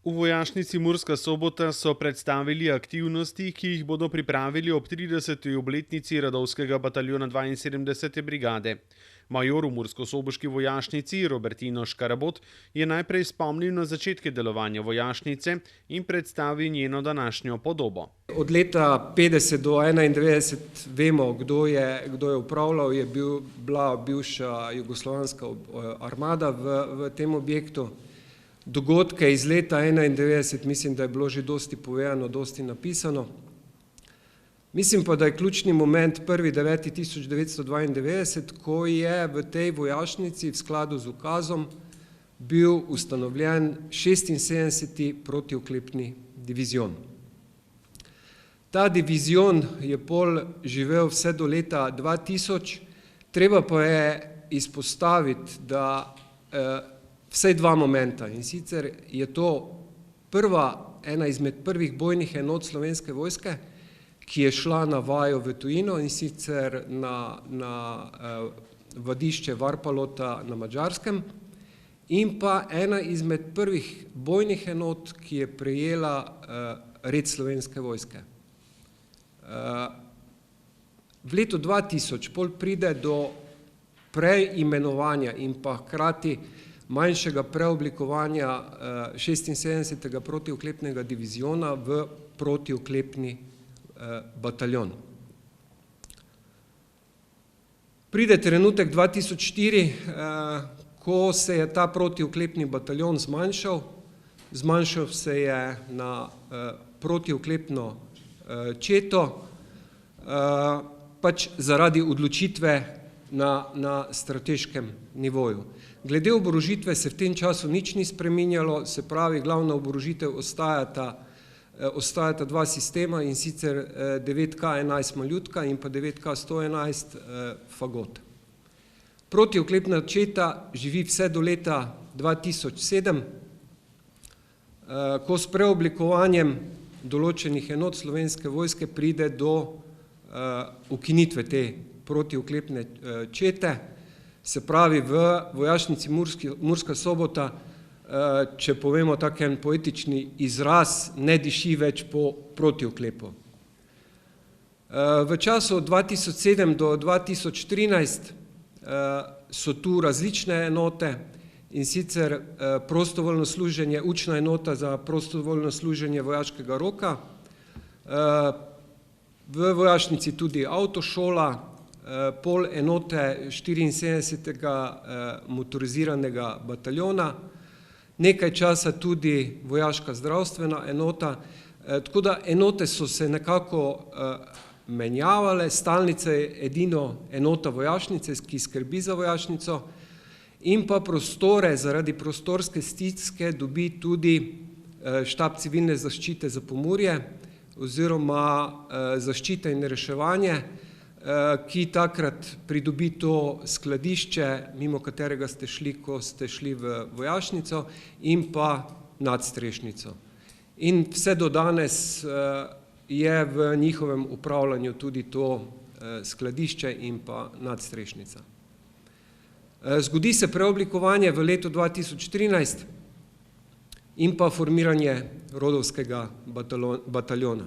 V vojašnici Murska Sobota so predstavili aktivnosti, ki jih bodo pripravili ob 30. obletnici Radovskega bataljona 72. brigade. Major v murskosoboški vojašnici Robertino Škarabot je najprej spomnil na začetke delovanja vojašnice in predstavil njeno današnjo podobo. Od leta 50 do 91 vemo, kdo je upravljal, je bila bivša jugoslovanska armada v tem objektu. Dogodke iz leta 91 mislim, da je bilo že dosti povedano, dosti napisano. Mislim pa, da je ključni moment 1.9.1992, ko je v tej vojašnici v skladu z ukazom bil ustanovljen 76. protioklepni divizion. Ta divizion je pol živel vse do leta 2000, treba pa je izpostaviti, da vsaj dva momenta, in sicer je to ena izmed prvih bojnih enot Slovenske vojske, ki je šla na vajo v tujino, in sicer na vadišče Varpalota na Madžarskem, in pa ena izmed prvih bojnih enot, ki je prejela red Slovenske vojske. V letu 2000 pol pride do preimenovanja in pa hkrati manjšega preoblikovanja 76. protioklepnega diviziona v protioklepni bataljon. Pride trenutek 2004, ko se je ta protioklepni bataljon zmanjšal se je na protioklepno četo, pač zaradi odločitve na strateškem nivoju. Glede oborožitve se v tem času nič ni spreminjalo, se pravi, glavna oborožitev ostajata dva sistema, in sicer 9K11 Maljutka in pa 9K111 Fagot. Protioklepna četa živi vse do leta 2007, ko s preoblikovanjem določenih enot Slovenske vojske pride do ukinitve te protioklepne čete. Se pravi, v vojašnici Murska Sobota, če povemo tak en poetični izraz, ne diši več po protioklepu. V času od 2007 do 2013 so tu različne enote, in sicer prostovoljno služenje, učna enota za prostovoljno služenje vojaškega roka, v vojašnici tudi avtošola, pol enote 74. motoriziranega bataljona, nekaj časa tudi vojaška zdravstvena enota, tako da enote so se nekako menjavale, stalnica je edino enota vojašnice, ki skrbi za vojašnico, in pa prostore zaradi prostorske stiske dobi tudi štab civilne zaščite za Pomurje oziroma zaščita in reševanje, ki takrat pridobi to skladišče, mimo katerega ste šli, ko ste šli v vojašnico, in pa nadstrešnico. In vse do danes je v njihovem upravljanju tudi to skladišče in pa nadstrešnica. Zgodi se preoblikovanje v letu 2013 in pa formiranje Rodovskega bataljona.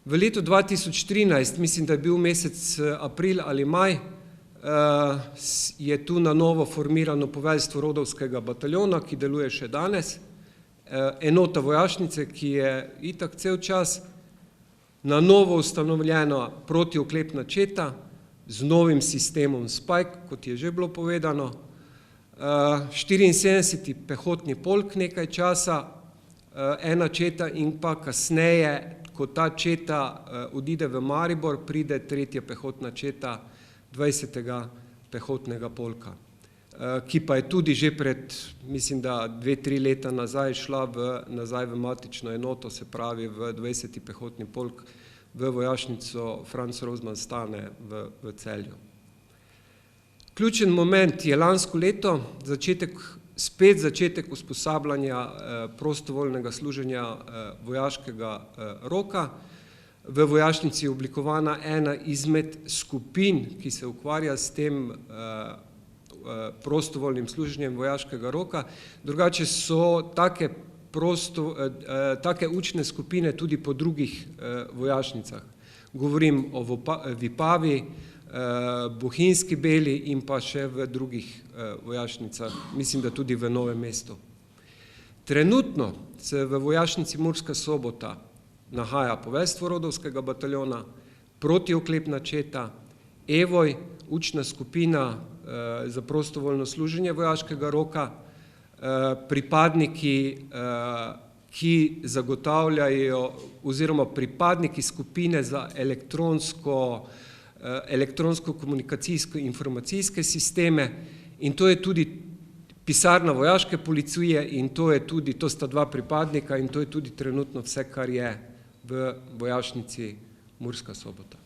V letu 2013, mislim, da je bil mesec april ali maj, je tu na novo formirano poveljstvo Rodovskega bataljona, ki deluje še danes, enota vojašnice, ki je itak cel čas, na novo ustanovljena protioklepna četa z novim sistemom Spike, kot je že bilo povedano, 74. pehotni polk nekaj časa, ena četa, in pa kasneje, ko ta četa odide v Maribor, pride 3. pehotna četa 20. pehotnega polka, ki pa je tudi že pred, mislim, da 2-3 leta nazaj šla nazaj v matično enoto, se pravi v 20. pehotni polk, v vojašnico Franz Rozman Stane v Celju. Ključen moment je lansko leto, spet začetek usposabljanja prostovoljnega služenja vojaškega roka. V vojašnici je oblikovana ena izmed skupin, ki se ukvarja s tem prostovoljnim služenjem vojaškega roka. Drugače so take take učne skupine tudi po drugih vojašnicah. Govorim o Vipavi, Bohinjski Beli in pa še v drugih vojašnicah, mislim, da tudi v Novem mestu. Trenutno se v vojašnici Murska Sobota nahaja poveljstvo Rodovskega bataljona, protioklepna četa, Evoj, učna skupina za prostovoljno služenje vojaškega roka, pripadniki, ki zagotavljajo, oziroma pripadniki skupine za elektronsko-komunikacijsko-informacijske sisteme, in to je tudi pisarna vojaške policije in to sta dva pripadnika in to je tudi trenutno vse, kar je v vojašnici Murska Sobota.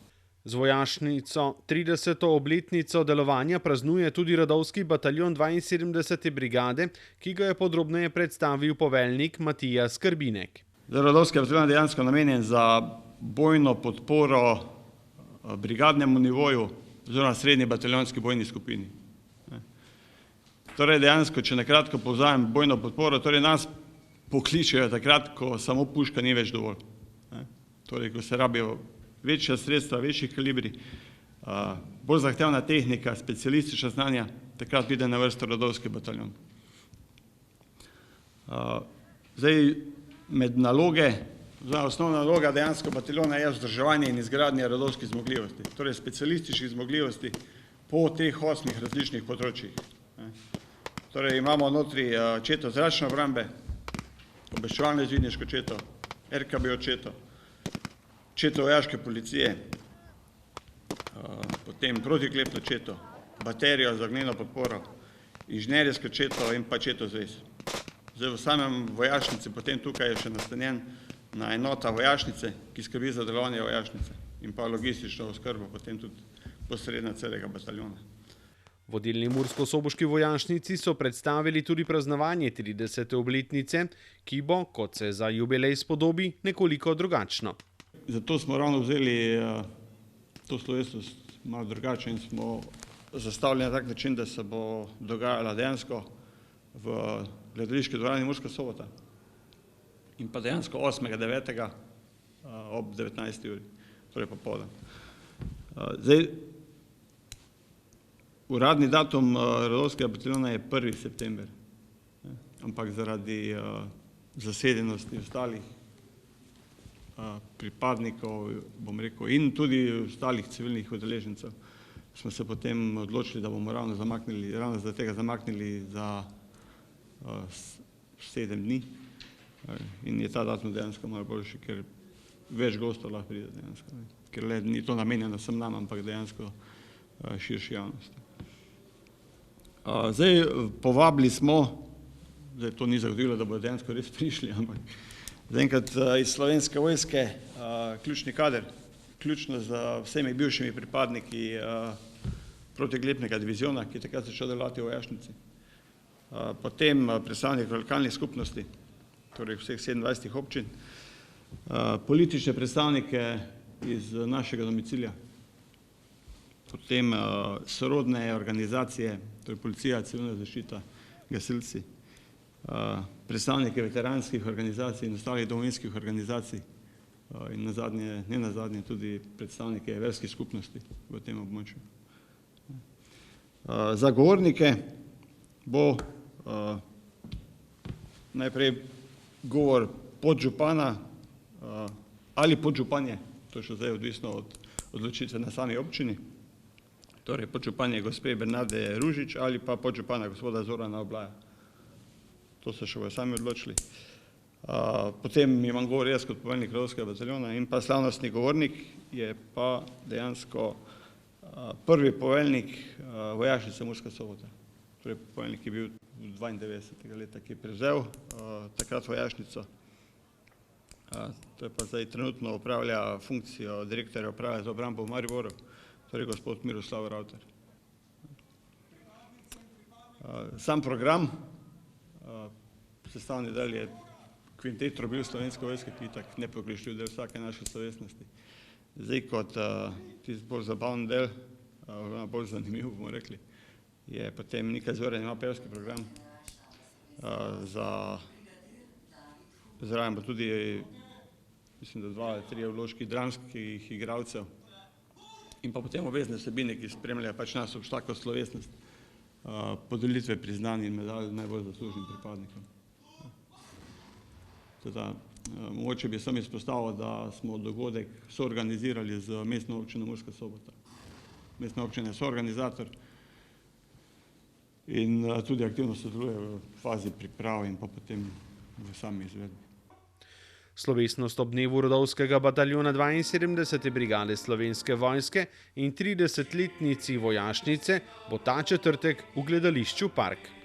Z vojašnico 30. obletnico delovanja praznuje tudi Radovski bataljon 72. brigade, ki ga je podrobneje predstavil poveljnik Matija Skrbinek. Radovski bataljon je dejansko namenjen za bojno podporo brigadnemu nivoju oziroma srednji bataljonski bojni skupini. Torej dejansko, če nakratko povzamem bojno podporo, torej nas pokličejo takrat, ko samo puška ni več dovolj. Torej, ko se rabijo večja sredstva, večjih kalibri, bolj zahtevna tehnika, specialistična znanja, takrat pride na vrsto Radovski bataljon. Zdaj, med naloge, osnovna naloga dejansko bataljona je vzdrževanje in izgradnja radovskih zmogljivosti, torej specialističnih zmogljivosti po teh 8 različnih področjih. Torej, imamo notri četo zračne obrambe, obveščevalno izvidniško četo, RKBO četo, četo vojaške policije, potem protiklepno četo, baterijo za ognjeno podporo, inženirjsko četo in pa četo zvez. Zdaj v samem vojašnici, potem tukaj je še nastanjena enota vojašnice, ki skrbi za delovanje vojašnice in pa logistično oskrbo, potem tudi posredna celega bataljona. Vodilni mursko-soboški vojašnici so predstavili tudi praznovanje 30. obletnice, ki bo, kot se za jubilej spodobi, nekoliko drugačno. Zato smo ravno vzeli to slovesnost malo drugače in smo zastavili na tak način, da se bo dogajala dejansko v gledališki dvorani Murska Sobota in pa dejansko 8.9. ob 19. uri, torej popoldan. Zdaj, uradni datum Radovskega bataljona je 1. september, ampak zaradi zasedenosti ostalih pripadnikov, bom rekel, in tudi ostalih civilnih udeležencev, smo se potem odločili, da bomo ravno zaradi tega zamaknili za 7 dni in je ta datum dejansko malo boljši, ker več gostov lahko pride dejansko, ker ni to namenjeno sem nam, ampak dejansko širši javnosti. Zdaj, povabili smo, zdaj to ni zagotovilo, da bodo dejansko res prišli, ampak zaenkrat iz Slovenske vojske ključni kader, ključno z vsemi bivšimi pripadniki protiklepnega diviziona, ki je takrat začel delovati v vojašnici. Potem predstavniki lokalnih skupnosti, torej vseh 27 občin, politične predstavnike iz našega domicilja, potem sorodne organizacije, torej policija, civilna zaščita, gasilci, predstavnike veteranskih organizacij in ostalih domovinskih organizacij in ne nazadnje tudi predstavnike verskih skupnosti v tem območju. Za govornike bo najprej govor podžupana ali podžupanje, to je še zdaj odvisno od odločitve na sami občini, torej podžupanje gospe Bernarde Ružič ali pa podžupana gospoda Zorana Oblaja. To so še bojo sami odločili. Potem imam govor jaz kot poveljnik Radovskega bataljona in pa slavnostni govornik je pa dejansko prvi poveljnik vojašnice Murska Sobota. Torej poveljnik je bil 92. leta, ki je prevzel takrat vojašnico. To je pa zdaj trenutno upravlja funkcijo direktorja uprave za obrambo v Mariboru, torej gospod Miroslav Ravter. Sam program, sestavni del je kvintet trobil Slovenske vojske, ki je tak nepogrešljiv del vsake naše slovesnosti. Zdaj kot tisti bolj zabaven del, bolj zanimiv, bomo rekli, je potem Nika Zoran ima pevski program za zraven pa tudi, mislim, da 2 ali 3 vložki dramskih igralcev in pa potem obvezne vsebine, ki spremljajo pač našo tako slovesnost, podelitve priznanj in medalj najbolj zaslužnim pripadnikom. Teda, mogoče bi sam izpostavil, da smo dogodek soorganizirali z Mestno občino Murska Sobota. Mestna občina je soorganizator in tudi aktivno sodeluje v fazi priprav in pa potem v sami izvedbi. Slovesnost ob dnevu rodovskega bataljona 72. brigade Slovenske vojske in 30-letnici vojašnice bo ta četrtek v gledališču Park.